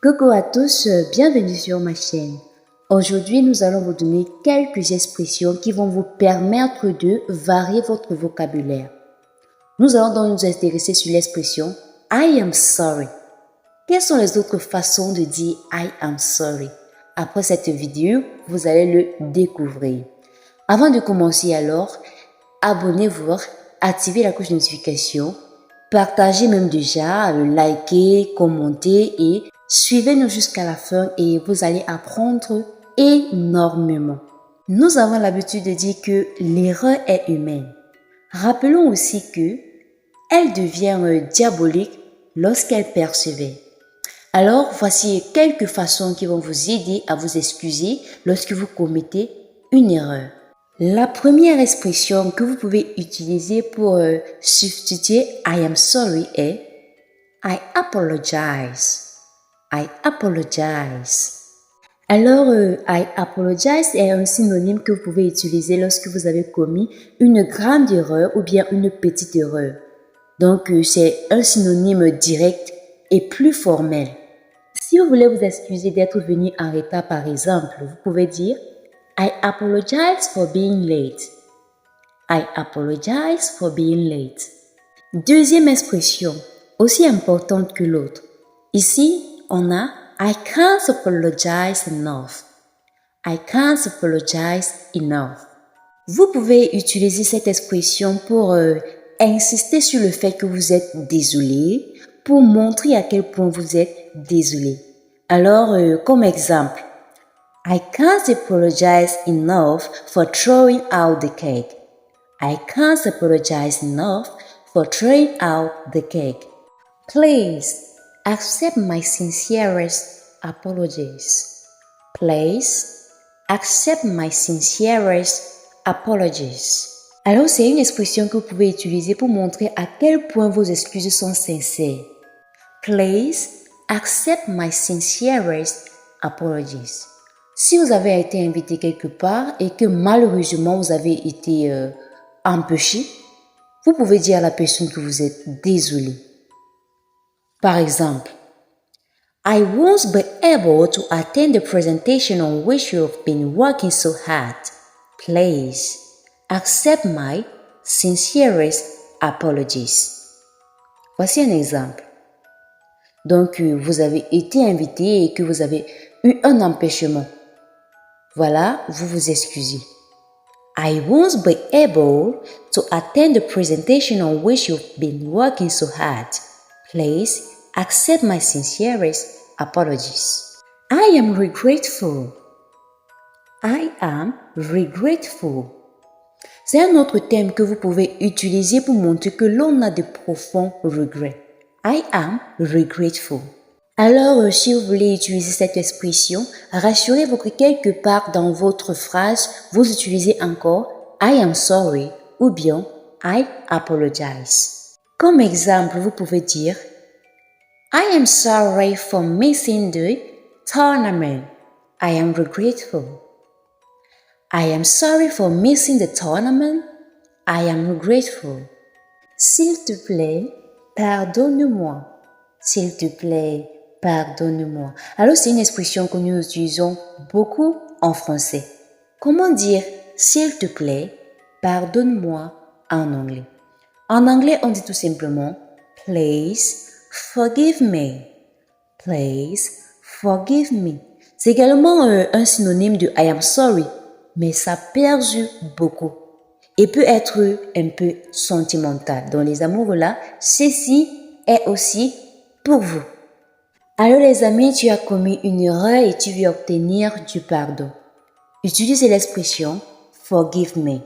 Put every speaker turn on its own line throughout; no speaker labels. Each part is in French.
Coucou à tous, bienvenue sur ma chaîne. Aujourd'hui, nous allons vous donner quelques expressions qui vont vous permettre de varier votre vocabulaire. Nous allons donc nous intéresser sur l'expression I am sorry. Quelles sont les autres façons de dire I am sorry? Après cette vidéo, vous allez le découvrir. Avant de commencer alors, abonnez-vous, activez la cloche de notification, partagez même déjà, likez, commentez et suivez-nous jusqu'à la fin et vous allez apprendre énormément. Nous avons l'habitude de dire que l'erreur est humaine. Rappelons aussi que elle devient diabolique lorsqu'elle persévère. Alors, voici quelques façons qui vont vous aider à vous excuser lorsque vous commettez une erreur. La première expression que vous pouvez utiliser pour substituer I am sorry est I apologize. I apologize. Alors, I apologize est un synonyme que vous pouvez utiliser lorsque vous avez commis une grande erreur ou bien une petite erreur. Donc, c'est un synonyme direct et plus formel. Si vous voulez vous excuser d'être venu en retard, par exemple, vous pouvez dire I apologize for being late. I apologize for being late. Deuxième expression, aussi importante que l'autre. Ici, on a I can't apologize enough. I can't apologize enough. Vous pouvez utiliser cette expression pour insister sur le fait que vous êtes désolé, pour montrer à quel point vous êtes désolé. Alors, comme exemple, I can't apologize enough for throwing out the cake. I can't apologize enough for throwing out the cake. Please accept my sincerest apologies. Please accept my sincerest apologies. Alors, c'est une expression que vous pouvez utiliser pour montrer à quel point vos excuses sont sincères. Please accept my sincerest apologies. Si vous avez été invité quelque part et que malheureusement vous avez été empêché, vous pouvez dire à la personne que vous êtes désolé. Par exemple, I won't be able to attend the presentation on which you have been working so hard. Please accept my sincerest apologies. Voici un exemple. Donc, vous avez été invité et que vous avez eu un empêchement. Voilà, vous vous excusez. I won't be able to attend the presentation on which you've been working so hard. Please accept my sincerest apologies. I am regretful. I am regretful. C'est un autre terme que vous pouvez utiliser pour montrer que l'on a de profonds regrets. I am regretful. Alors, si vous voulez utiliser cette expression, rassurez-vous que quelque part dans votre phrase, vous utilisez encore I am sorry ou bien I apologize. Comme exemple, vous pouvez dire I am sorry for missing the tournament. I am regretful. I am sorry for missing the tournament. I am regretful. S'il te plaît, pardonne-moi. S'il te plaît, pardonne-moi. Alors, c'est une expression que nous utilisons beaucoup en français. Comment dire s'il te plaît, pardonne-moi en anglais? En anglais, on dit tout simplement please forgive me. Please forgive me. C'est également un synonyme de I am sorry, mais ça perdu beaucoup et peut être un peu sentimental. Dans les amoureux là, ceci est aussi pour vous. Alors les amis, tu as commis une erreur et tu veux obtenir du pardon. Utilisez l'expression forgive me.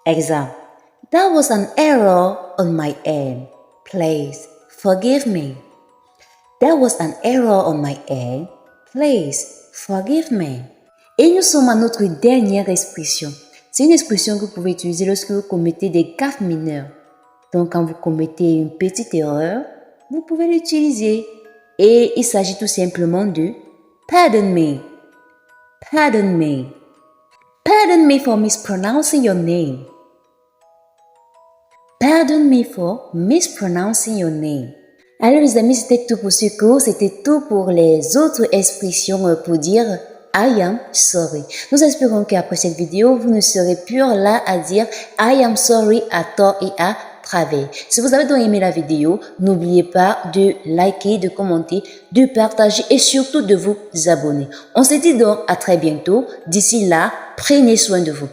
Exemple, that was an error on my end. Please forgive me. That was an error on my end. Please forgive me. Et nous sommes à notre dernière expression. C'est une expression que vous pouvez utiliser lorsque vous commettez des gaffes mineures. Donc quand vous commettez une petite erreur, vous pouvez l'utiliser. Et il s'agit tout simplement de pardon me. Pardon me. Pardon me for mispronouncing your name. Pardon me for mispronouncing your name. Alors les amis, c'était tout pour ce cours, c'était tout pour les autres expressions pour dire I am sorry. Nous espérons qu'après cette vidéo, vous ne serez plus là à dire I am sorry à tort et à travers. Si vous avez donc aimé la vidéo, n'oubliez pas de liker, de commenter, de partager et surtout de vous abonner. On se dit donc à très bientôt. D'ici là, prenez soin de vous.